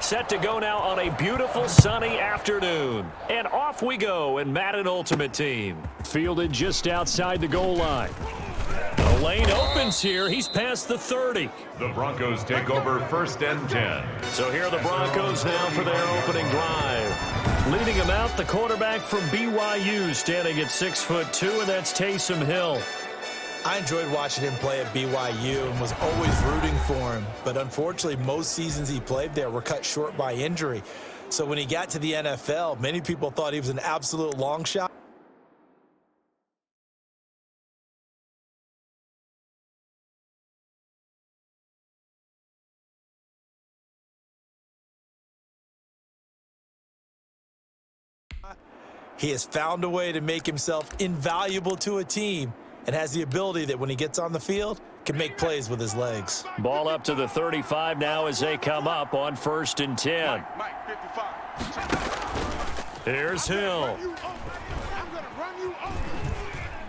set to go now on a beautiful sunny afternoon. And off we go in Madden Ultimate Team. Fielded just outside the goal line. The lane opens here. He's past the 30. The Broncos take over 1st and 10. So here are the Broncos now for their opening drive. Leading them out, the quarterback from BYU, standing at 6'2", and that's Taysom Hill. I enjoyed watching him play at BYU and was always rooting for him. But unfortunately, most seasons he played there were cut short by injury. So when he got to the NFL, many people thought he was an absolute long shot. He has found a way to make himself invaluable to a team and has the ability that when he gets on the field, can make plays with his legs. Ball up to the 35 now as they come up on 1st and 10. Here's Hill.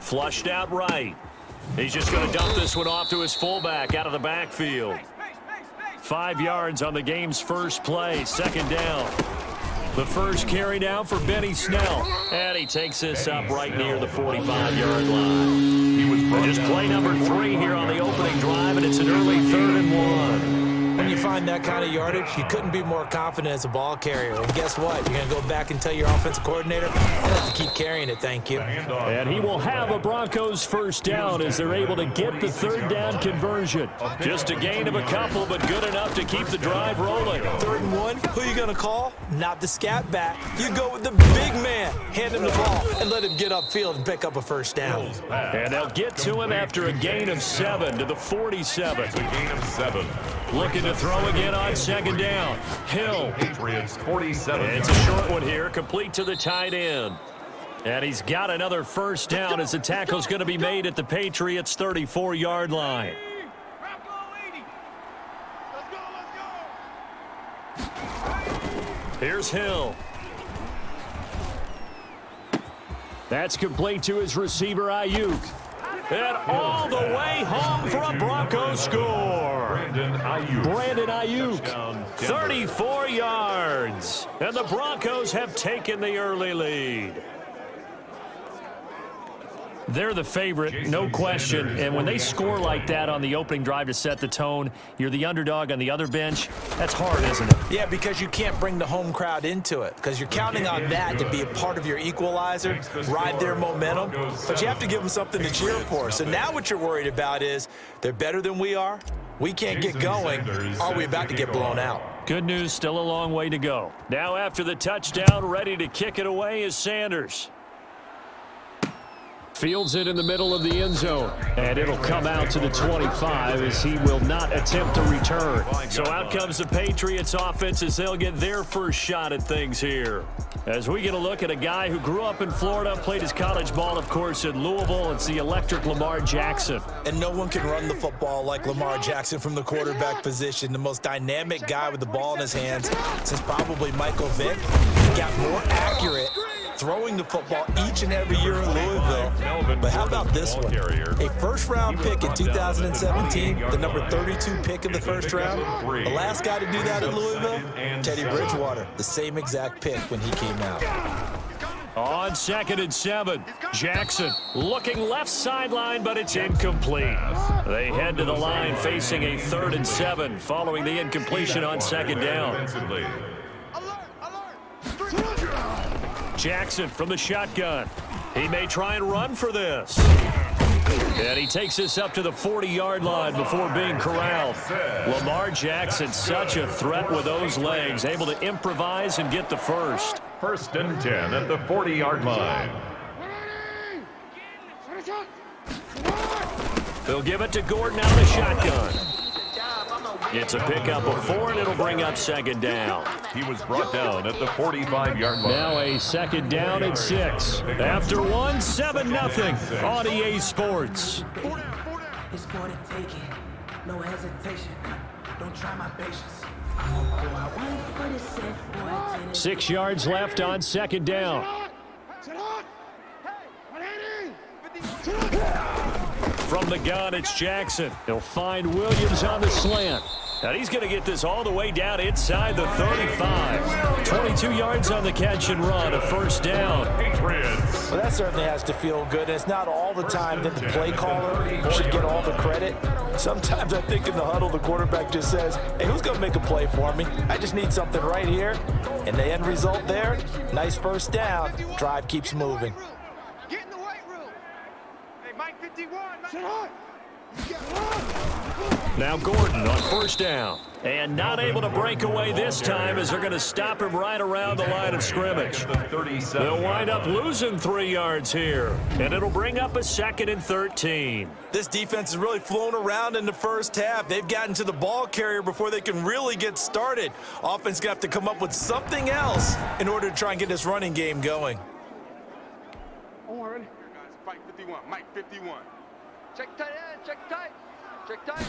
Flushed out right. He's just going to dump this one off to his fullback out of the backfield. 5 yards on the game's first play, 2nd down. The first carry down for Benny Snell. And he takes this up right near the 45-yard line. Just play number 3 here on the opening drive, and it's an early 3rd and 1. When you find that kind of yardage, you couldn't be more confident as a ball carrier. And guess what? You're going to go back and tell your offensive coordinator, you have to keep carrying it, thank you. And he will have a Broncos first down as they're able to get the 3rd down conversion. Just a gain of a couple, but good enough to keep the drive rolling. 3rd and 1, who are you going to call? Not the scat back. You go with the big man. Hand him the ball and let him get upfield and pick up a first down. And they'll get to him after a gain of 7 to the 47. It's a gain of 7. Looking to throw again on 2nd down. Hill. Patriots 47. It's a short one here, complete to the tight end. And he's got another first down as the tackle's going to be made at the Patriots' 34-yard line. Here's Hill. That's complete to his receiver, Ayuk. And all the way home for a Broncos score. Brandon Ayuk, 34 yards. And the Broncos have taken the early lead. They're the favorite, no question. And when they score like that on the opening drive to set the tone, you're the underdog on the other bench. That's hard, isn't it? Yeah, because you can't bring the home crowd into it because you're counting on that to be a part of your equalizer, ride their momentum. But you have to give them something to cheer for. So now what you're worried about is they're better than we are. We can't get going. Are we about to get blown out? Good news, still a long way to go. Now after the touchdown, ready to kick it away is Sanders. Fields it in the middle of the end zone. And it'll come out to the 25 as he will not attempt to return. So out comes the Patriots offense as they'll get their first shot at things here. As we get a look at a guy who grew up in Florida, played his college ball, of course, in Louisville. It's the electric Lamar Jackson. And no one can run the football like Lamar Jackson from the quarterback position. The most dynamic guy with the ball in his hands since probably Michael Vick. He got more accurate throwing the football each and every year in Louisville. But how about this one? A first-round pick in 2017, the number 32 pick of the first round. The last guy to do that in Louisville, Teddy Bridgewater, the same exact pick when he came out. On 2nd and 7, Jackson looking left sideline, but it's incomplete. They head to the line facing a 3rd and 7 following the incompletion on 2nd down. Jackson from the shotgun. He may try and run for this. And he takes this up to the 40-yard line before being corralled. Lamar Jackson, such a threat with those legs, able to improvise and get the first. 1st and 10 at the 40-yard line. They'll give it to Gordon out of the shotgun. It's a pickup of 4, and it'll bring up 2nd down. He was brought down at the 45-yard line. Now a 2nd down and 6. After 1, 7-0 on EA Sports. It's for the taking. No hesitation. Don't try my patience. 6 yards left on 2nd down. From the gun, it's Jackson. He'll find Williams on the slant. And he's going to get this all the way down inside the 35. 22 yards on the catch and run, a first down. Patriots. Well, that certainly has to feel good. It's not all the time that the play caller should get all the credit. Sometimes I think in the huddle, the quarterback just says, hey, who's going to make a play for me? I just need something right here. And the end result there, nice first down. Drive keeps moving. Get in the weight room. Hey, Mike 51. Now Gordon on first down. And not able to break away this time as they're going to stop him right around the line of scrimmage. They'll wind up losing 3 yards here. And it'll bring up a 2nd and 13. This defense has really flown around in the first half. They've gotten to the ball carrier before they can really get started. Offense going to have to come up with something else in order to try and get this running game going. Here, guys. Fight 51. Mike 51. Check tight end. Check tight. Check tight.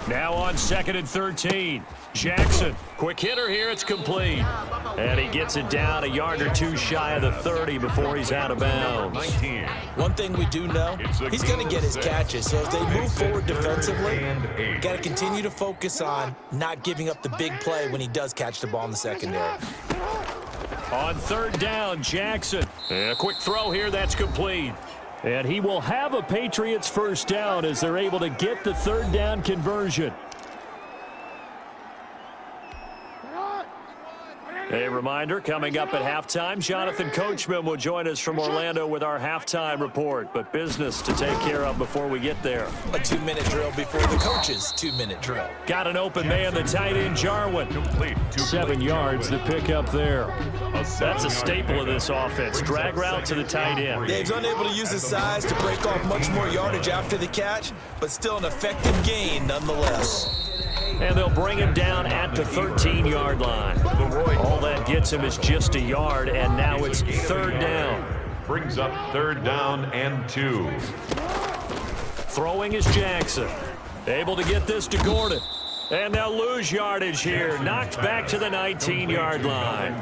Now on 2nd and 13. Jackson, quick hitter here. It's complete. And he gets it down a yard or two shy of the 30 before he's out of bounds. One thing we do know, he's going to get his catches. So as they move forward defensively, got to continue to focus on not giving up the big play when he does catch the ball in the secondary. On 3rd down, Jackson. And a quick throw here. That's complete. And he will have a Patriots first down as they're able to get the 3rd down conversion. A reminder, coming up at halftime, Jonathan Coachman will join us from Orlando with our halftime report. But business to take care of before we get there. A 2-minute drill before the coach's 2-minute drill. Got an open man, the tight end, Jarwin. 7 yards, the pickup there. That's a staple of this offense. Drag route to the tight end. Yeah, he's unable to use his size to break off much more yardage after the catch, but still an effective gain nonetheless. And they'll bring him down at the 13-yard line. All that gets him is just a yard, and now it's 3rd down. Brings up 3rd down and 2. Throwing is Jackson. Able to get this to Gordon. And they'll lose yardage here. Knocked back to the 19-yard line.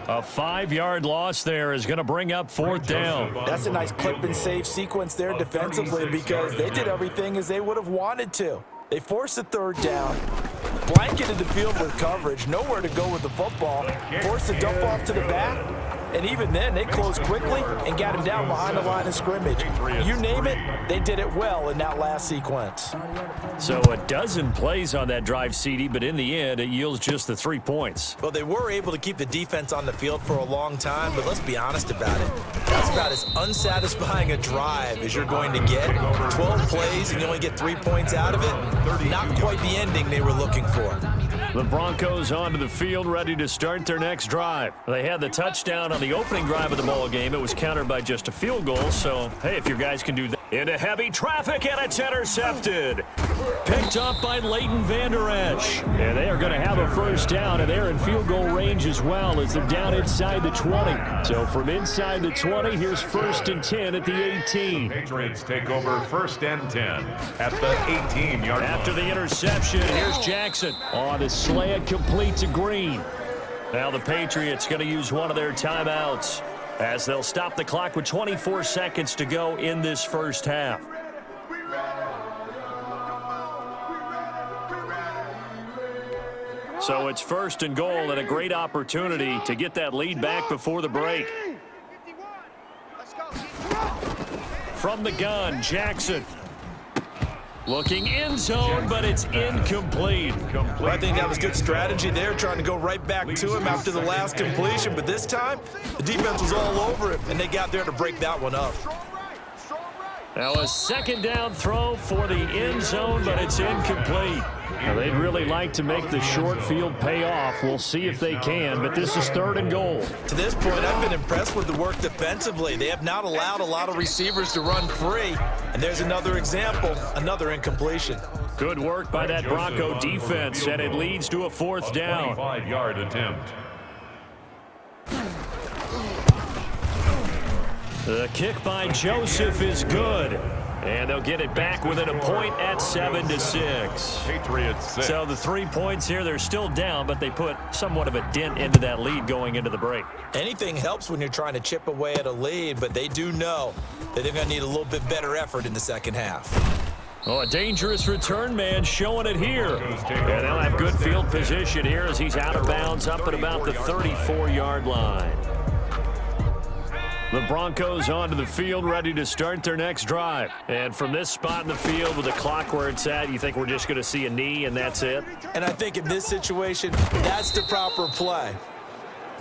A 5-yard loss there is going to bring up 4th down. That's a nice clip and save sequence there defensively because they did everything as they would have wanted to. They forced the 3rd down, blanketed the field with coverage, nowhere to go with the football, forced the dump off to the back, and even then they closed quickly and got him down behind the line of scrimmage. You name it, they did it well in that last sequence. So a dozen plays on that drive, CD, but in the end, it yields just the 3 points. Well, they were able to keep the defense on the field for a long time, but let's be honest about it. That's about as unsatisfying a drive as you're going to get. 12 plays and you only get 3 points out of it. Not quite the ending they were looking for. The Broncos onto the field, ready to start their next drive. They had the touchdown on the opening drive of the ball game. It was countered by just a field goal, so, hey, if your guys can do that. Into heavy traffic, and it's intercepted. Picked up by Leighton Vander Esch. And they are going to have a first down, and they're in field goal range as well as they're down inside the 20. So from inside the 20, here's 1st and 10 at the 18. Patriots take over 1st and 10 at the 18-yard line. After the interception, here's Jackson on the slant, complete to Green. Now the Patriots going to use one of their timeouts as they'll stop the clock with 24 seconds to go in this first half. So it's 1st and goal and a great opportunity to get that lead back before the break. From the gun, Jackson. Looking end zone, but it's incomplete. Well, I think that was good strategy there, trying to go right back to him after the last completion. But this time, the defense was all over him, and they got there to break that one up. Now a 2nd down throw for the end zone, but it's incomplete. Now they'd really like to make the short field pay off. We'll see if they can, but this is 3rd and goal. To this point, I've been impressed with the work defensively. They have not allowed a lot of receivers to run free. And there's another example, another incompletion. Good work by that Bronco defense, and it leads to a 4th down. 25-yard attempt. The kick by Joseph is good. And they'll get it back within a point at 7-6. Patriots 6. So the 3 points here, they're still down, but they put somewhat of a dent into that lead going into the break. Anything helps when you're trying to chip away at a lead, but they do know that they're going to need a little bit better effort in the second half. Oh, a dangerous return man showing it here. And they'll have good field position here as he's out of bounds up at about the 34-yard line. The Broncos onto the field, ready to start their next drive. And from this spot in the field with the clock where it's at, you think we're just going to see a knee and that's it? And I think in this situation, that's the proper play.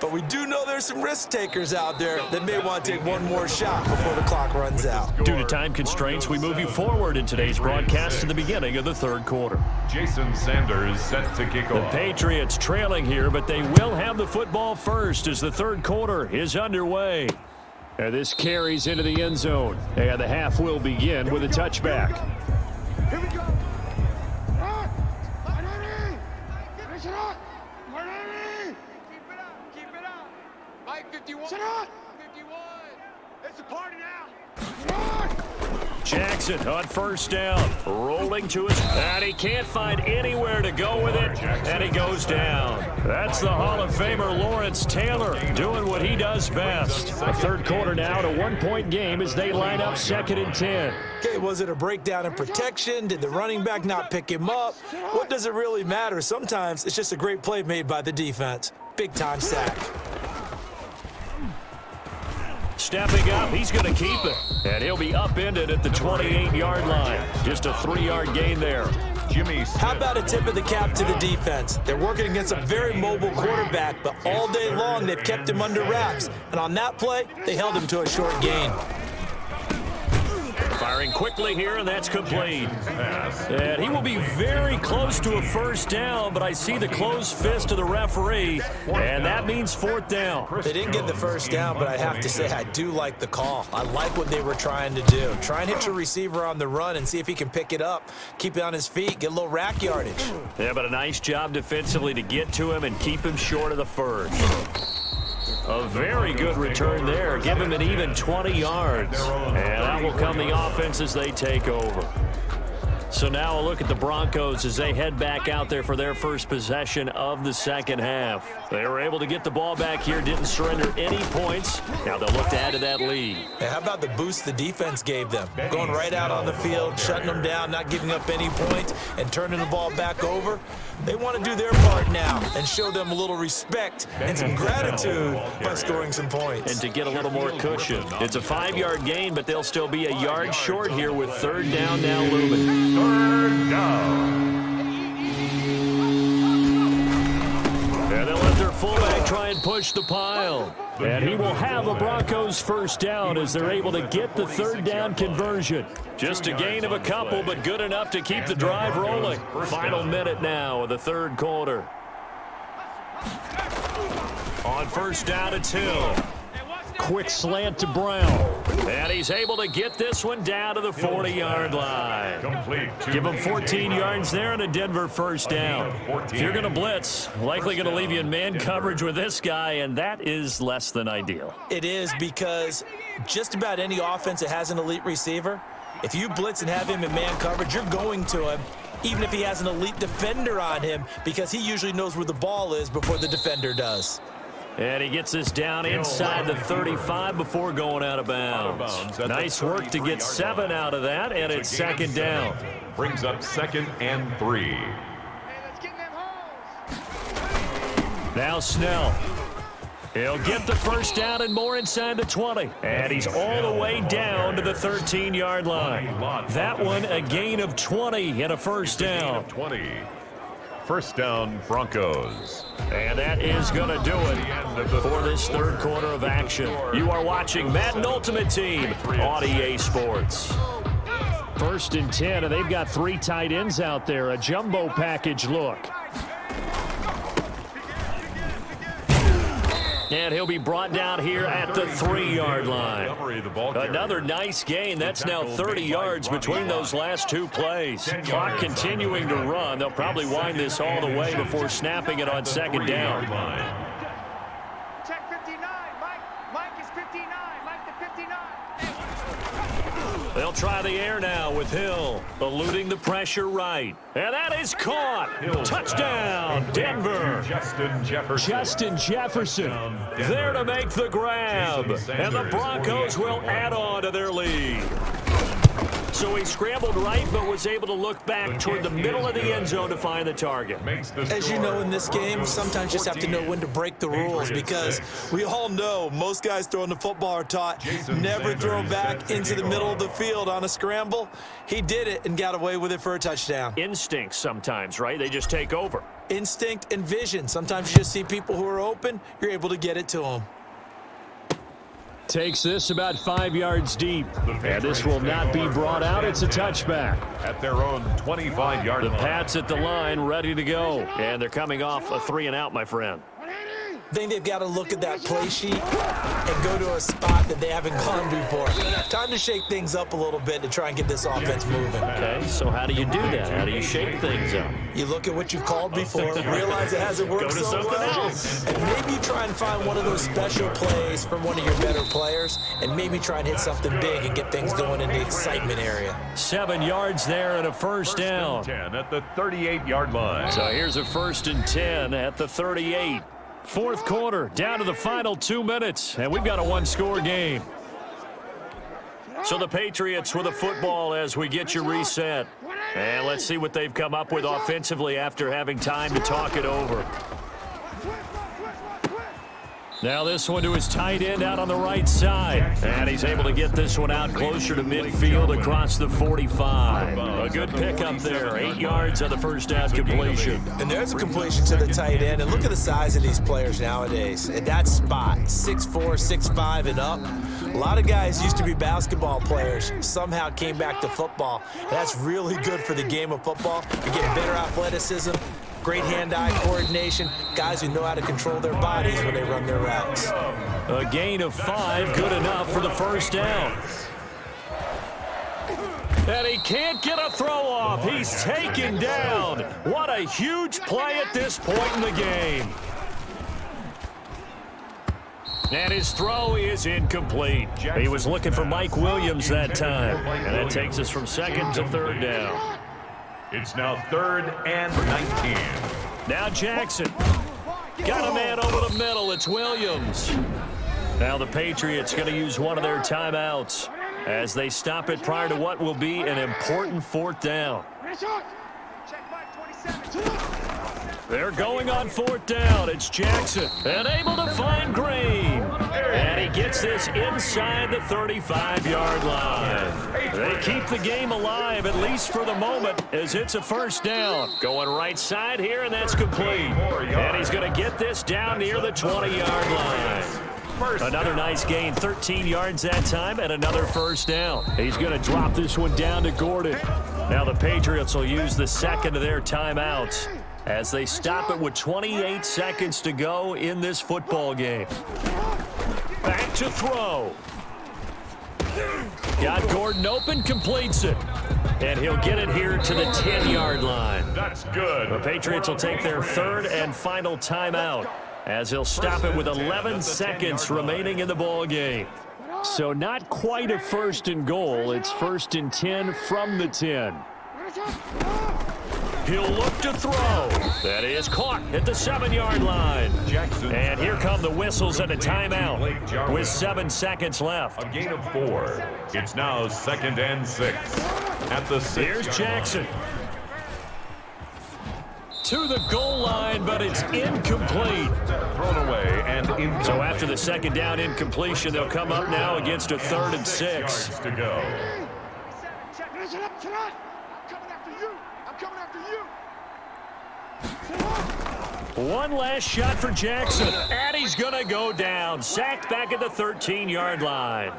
But we do know there's some risk takers out there that may want to take one more shot before the clock runs out. Due to time constraints, we move you forward in today's broadcast to the beginning of the third quarter. Jason Sanders set to kick The off. Patriots trailing here, but they will have the football first as the third quarter is underway. And this carries into the end zone. And the half will begin with a touchback. Here we go. Finish it up. Keep it up. Keep it up. Mike 51. Sit up. 51. It's a party now. Jackson on first down, rolling to his, and he can't find anywhere to go with it, and he goes down. That's the Hall of Famer Lawrence Taylor doing what he does best. The third quarter now, a one-point game as they line up 2nd and 10. Okay, was it a breakdown in protection? Did the running back not pick him up? What does it really matter? Sometimes it's just a great play made by the defense. Big-time sack. Stepping up, he's going to keep it. And he'll be upended at the 28-yard line. Just a 3-yard gain there. Jimmy Smith. How about a tip of the cap to the defense? They're working against a very mobile quarterback, but all day long they've kept him under wraps. And on that play, they held him to a short gain. Firing quickly here, and that's complete. And he will be very close to a first down, but I see the closed fist of the referee, and that means 4th down. They didn't get the first down, but I have to say I do like the call. I like what they were trying to do. Try and hit your receiver on the run and see if he can pick it up, keep it on his feet, get a little rack yardage. Yeah, but a nice job defensively to get to him and keep him short of the first. A very good return there. Give him an even 20 yards. And out will come the offense as they take over. So now a look at the Broncos as they head back out there for their first possession of the second half. They were able to get the ball back here, didn't surrender any points. Now they'll look to add to that lead. And how about the boost the defense gave them? Going right out on the field, shutting them down, not giving up any points, and turning the ball back over. They want to do their part now and show them a little respect and some gratitude by scoring some points. And to get a little more cushion. It's a 5-yard gain, but they'll still be a yard short here with 3rd down now looming. 3rd down. And they'll let their fullback try and push the pile. And he will have a Broncos first down as they're able to get the 3rd down conversion. Just a gain of a couple, but good enough to keep the drive rolling. Final minute now of the third quarter. On first down, it's Hill. Quick slant to Brown. And he's able to get this one down to the 40-yard line. Give him 14 yards there and a Denver first down. If you're going to blitz, likely going to leave you in man coverage with this guy, and that is less than ideal. It is because just about any offense that has an elite receiver, if you blitz and have him in man coverage, you're going to him, even if he has an elite defender on him, because he usually knows where the ball is before the defender does. And he gets this down inside the 35 before going out of bounds. Nice work to get 7 out of that, and it's 2nd down. Brings up 2nd and 3. Hey, let's get in them holes. Now Snell. He'll get the first down and more inside the 20. And he's all the way down to the 13-yard line. That one a gain of 20 and a first down. 20. First down, Broncos. And that is going to do it for this third quarter of action. You are watching Madden Ultimate Team on EA Sports. 1st and 10, and they've got 3 tight ends out there. A jumbo package look. And he'll be brought down here at the 3-yard line. Another nice gain. That's now 30 yards between those last 2 plays. Clock continuing to run. They'll probably wind this all the way before snapping it on 2nd down. Check 59. Mike is 59. Mike the 59. They'll try the air now with Hill, eluding the pressure right. And that is caught. Touchdown, Denver. Justin Jefferson there to make the grab. And the Broncos will add on to their lead. So he scrambled right, but was able to look back toward the middle of the end zone to find the target. As you know, in this game, sometimes you just have to know when to break the rules, because we all know most guys throwing the football are taught never throw back into the middle of the field on a scramble. He did it and got away with it for a touchdown. Instincts sometimes, right? They just take over. Instinct and vision. Sometimes you just see people who are open, you're able to get it to them. Takes this about 5 yards deep. And this will not be brought out. It's a touchback. At their own 25-yard line. The Pats at the line, ready to go. And they're coming off a 3-and-out, my friend. I think they've got to look at that play sheet and go to a spot that they haven't gone before. Time to shake things up a little bit to try and get this offense moving. Okay, so how do you do that? How do you shake things up? You look at what you've called before, realize it hasn't worked so well, and maybe try and find one of those special plays from one of your better players, and maybe try and hit something big and get things going in the excitement area. 7 yards there and a first down. 10 at the 38-yard line. So here's a 1st and 10 at the 38. Fourth quarter, down to the final 2 minutes, and we've got a one-score game. So the Patriots with a football as we get you reset. And let's see what they've come up with offensively after having time to talk it over. Now this one to his tight end out on the right side. And he's able to get this one out closer to midfield across the 45. A good pickup there. 8 yards on the first down completion. And there's a completion to the tight end. And look at the size of these players nowadays. At that spot, 6'4", 6'5", and up. A lot of guys used to be basketball players, somehow came back to football. And that's really good for the game of football. You get better athleticism, great hand-eye coordination, guys who know how to control their bodies when they run their routes. A gain of 5, good enough for the first down. And he can't get a throw off. He's taken down. What a huge play at this point in the game. And his throw is incomplete. He was looking for Mike Williams that time. And that takes us from 2nd to 3rd down. It's now 3rd and 19. Now Jackson. Got a man over the middle. It's Williams. Now the Patriots going to use one of their timeouts as they stop it prior to what will be an important 4th down. They're going on 4th down. It's Jackson. And able to find Green. And he gets this inside the 35-yard line. They keep the game alive, at least for the moment, as it's a first down. Going right side here, and that's complete. And he's going to get this down near the 20-yard line. Another nice gain, 13 yards that time, and another first down. He's going to drop this one down to Gordon. Now the Patriots will use the second of their timeouts as they stop it with 28 seconds to go in this football game. Back to throw. Got Gordon open, completes it. And he'll get it here to the 10-yard line. That's good. The Patriots will take their 3rd and final timeout as he'll stop it with 11 seconds remaining in the ball game. So not quite a 1st and goal. It's 1st and 10 from the 10. He'll look to throw. That is caught at the 7-yard line. And here come the whistles and a timeout with 7 seconds left. A gain of 4. It's now 2nd and 6. At the 6. Here's Jackson. To the goal line, but it's incomplete. Thrown away and incomplete. So after the 2nd down incompletion, they'll come up now against a 3rd and 6. Yards to go. One last shot for Jackson, and he's going to go down. Sacked back at the 13-yard line.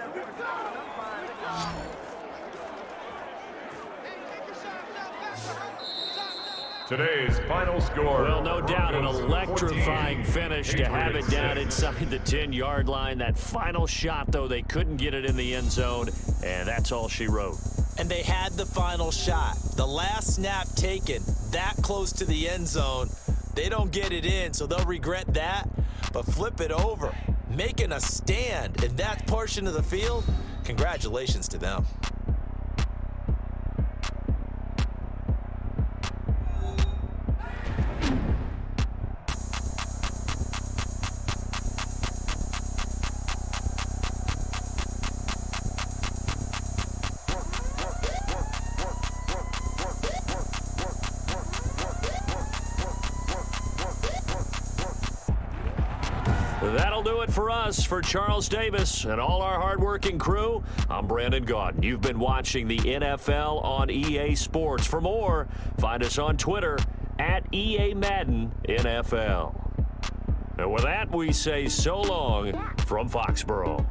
Today's final score. Well, no doubt an electrifying finish to have it down inside the 10-yard line. That final shot, though, they couldn't get it in the end zone, and that's all she wrote. And they had the final shot. The last snap taken that close to the end zone. They don't get it in, so they'll regret that. But flip it over, making a stand in that portion of the field, congratulations to them. That'll do it for us. For Charles Davis and all our hardworking crew, I'm Brandon Gaudin. You've been watching the NFL on EA Sports. For more, find us on Twitter at EA Madden NFL. And with that, we say so long from Foxborough.